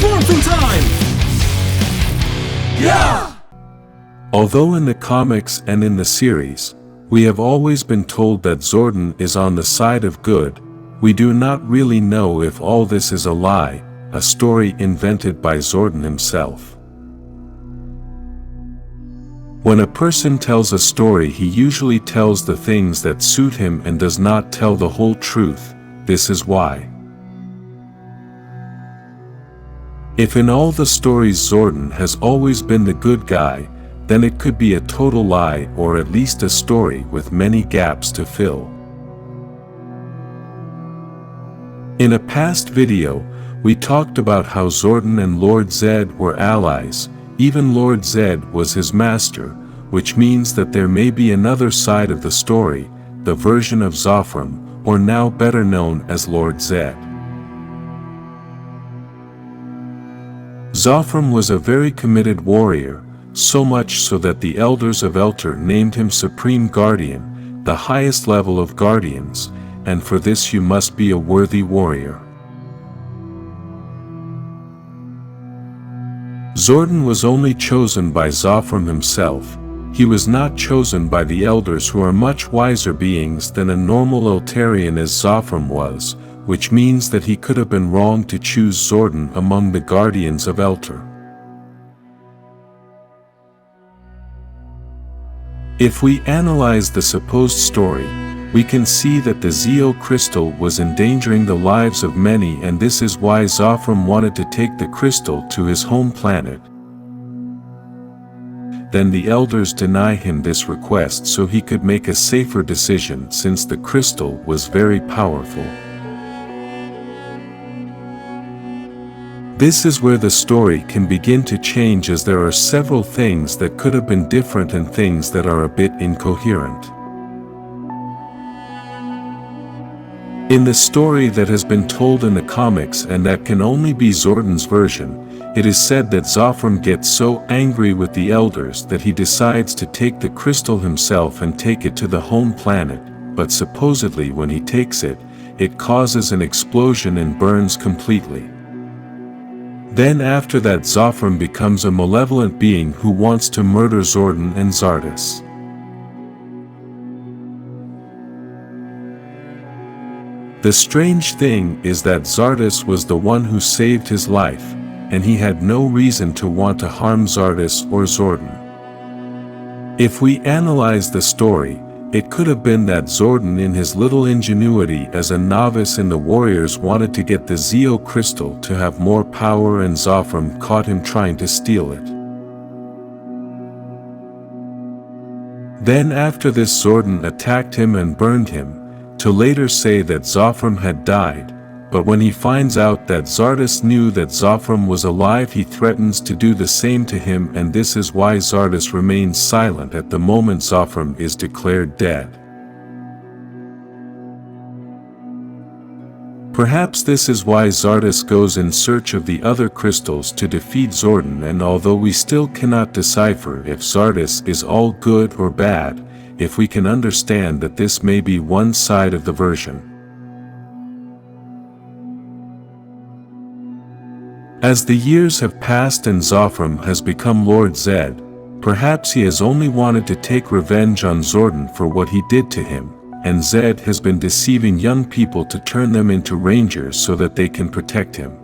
Morphin time! Yeah! Although in the comics and in the series, we have always been told that Zordon is on the side of good, we do not really know if all this is a lie, a story invented by Zordon himself. When a person tells a story, he usually tells the things that suit him and does not tell the whole truth. This is why. If in all the stories Zordon has always been the good guy, then it could be a total lie or at least a story with many gaps to fill. In a past video, we talked about how Zordon and Lord Zed were allies. Even Lord Zed was his master, which means that there may be another side of the story, the version of Zofram, or now better known as Lord Zed. Zofram was a very committed warrior, so much so that the elders of Elter named him Supreme Guardian, the highest level of guardians, and for this you must be a worthy warrior. Zordon was only chosen by Zofram himself. He was not chosen by the elders, who are much wiser beings than a normal Eltarian as Zofram was, which means that he could have been wrong to choose Zordon among the guardians of Elter. If we analyze the supposed story, we can see that the Zeo crystal was endangering the lives of many, and this is why Zofram wanted to take the crystal to his home planet. Then the elders deny him this request so he could make a safer decision, since the crystal was very powerful. This is where the story can begin to change, as there are several things that could have been different and things that are a bit incoherent. In the story that has been told in the comics and that can only be Zordon's version, it is said that Zofram gets so angry with the elders that he decides to take the crystal himself and take it to the home planet, but supposedly when he takes it, it causes an explosion and burns completely. Then after that, Zofram becomes a malevolent being who wants to murder Zordon and Zardes. The strange thing is that Zardes was the one who saved his life, and he had no reason to want to harm Zardes or Zordon. If we analyze the story, it could have been that Zordon, in his little ingenuity as a novice in the warriors, wanted to get the Zeo crystal to have more power, and Zofram caught him trying to steal it. Then after this, Zordon attacked him and burned him, to later say that Zofram had died, but when he finds out that Zardes knew that Zofram was alive, he threatens to do the same to him, and this is why Zardes remains silent at the moment Zofram is declared dead. Perhaps this is why Zardes goes in search of the other crystals to defeat Zordon, and although we still cannot decipher if Zardes is all good or bad, if we can understand that this may be one side of the version. As the years have passed and Zofram has become Lord Zed, perhaps he has only wanted to take revenge on Zordon for what he did to him, and Zed has been deceiving young people to turn them into rangers so that they can protect him.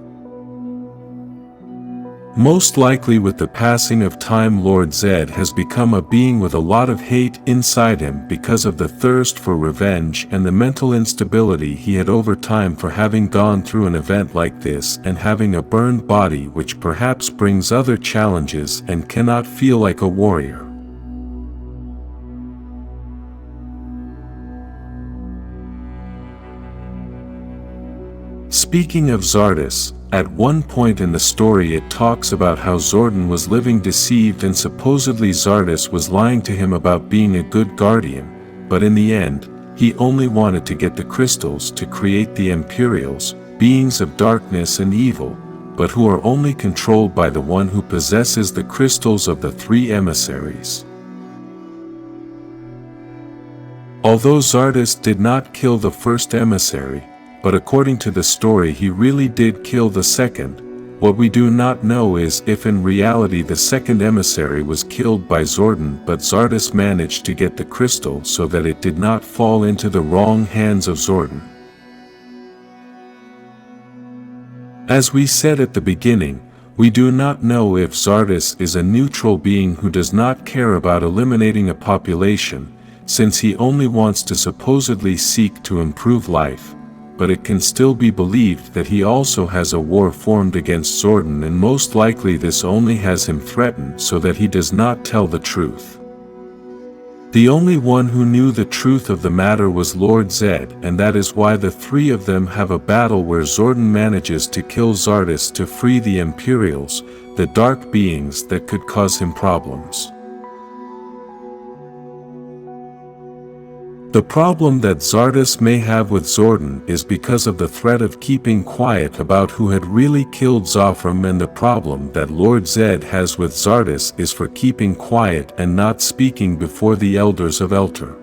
Most likely with the passing of time, Lord Zed has become a being with a lot of hate inside him because of the thirst for revenge and the mental instability he had over time for having gone through an event like this and having a burned body, which perhaps brings other challenges and cannot feel like a warrior. Speaking of Zardes, at one point in the story it talks about how Zordon was living deceived and supposedly Zardes was lying to him about being a good guardian, but in the end, he only wanted to get the crystals to create the Imperials, beings of darkness and evil, but who are only controlled by the one who possesses the crystals of the three emissaries. Although Zardes did not kill the first emissary, but according to the story he really did kill the second, What we do not know is if in reality the second emissary was killed by Zordon, but Zardoz managed to get the crystal so that it did not fall into the wrong hands of Zordon. As we said at the beginning, we do not know if Zardoz is a neutral being who does not care about eliminating a population, since he only wants to supposedly seek to improve life, but it can still be believed that he also has a war formed against Zordon, and most likely this only has him threatened so that he does not tell the truth. The only one who knew the truth of the matter was Lord Zed, and that is why the three of them have a battle where Zordon manages to kill Zardoz to free the Imperials, the dark beings that could cause him problems. The problem that Zardoz may have with Zordon is because of the threat of keeping quiet about who had really killed Zofram, and the problem that Lord Zed has with Zardoz is for keeping quiet and not speaking before the elders of Elter.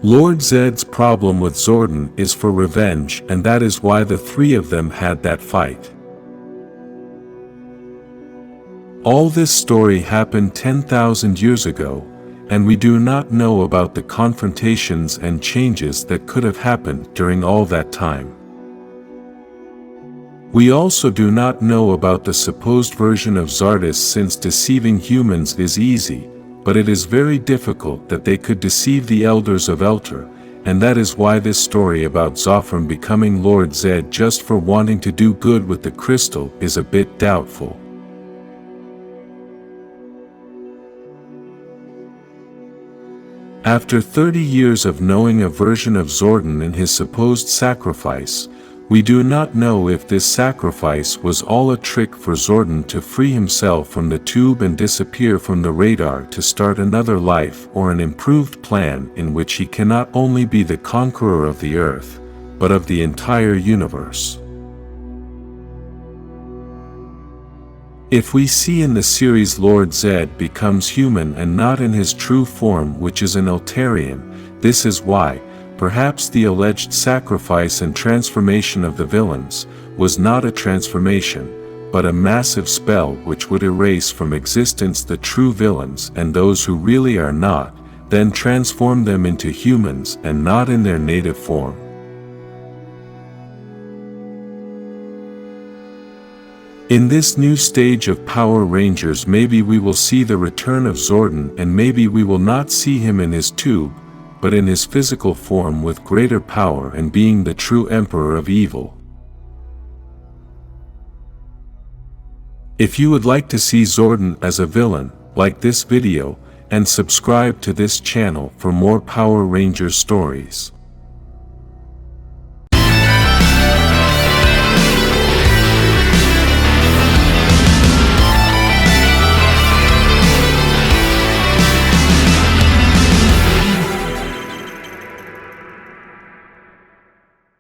Lord Zed's problem with Zordon is for revenge, and that is why the three of them had that fight. All this story happened 10,000 years ago, and we do not know about the confrontations and changes that could have happened during all that time. We also do not know about the supposed version of Zardoz, since deceiving humans is easy, but it is very difficult that they could deceive the elders of Elter, and that is why this story about Zofram becoming Lord Zed just for wanting to do good with the crystal is a bit doubtful. After 30 years of knowing a version of Zordon and his supposed sacrifice, we do not know if this sacrifice was all a trick for Zordon to free himself from the tube and disappear from the radar to start another life, or an improved plan in which he cannot only be the conqueror of the Earth, but of the entire universe. If we see in the series Lord Zed becomes human and not in his true form, which is an Eltarian, this is why, perhaps the alleged sacrifice and transformation of the villains was not a transformation, but a massive spell which would erase from existence the true villains and those who really are not, then transform them into humans and not in their native form. In this new stage of Power Rangers, maybe we will see the return of Zordon, and maybe we will not see him in his tube, but in his physical form with greater power and being the true Emperor of Evil. If you would like to see Zordon as a villain, like this video, and subscribe to this channel for more Power Rangers stories.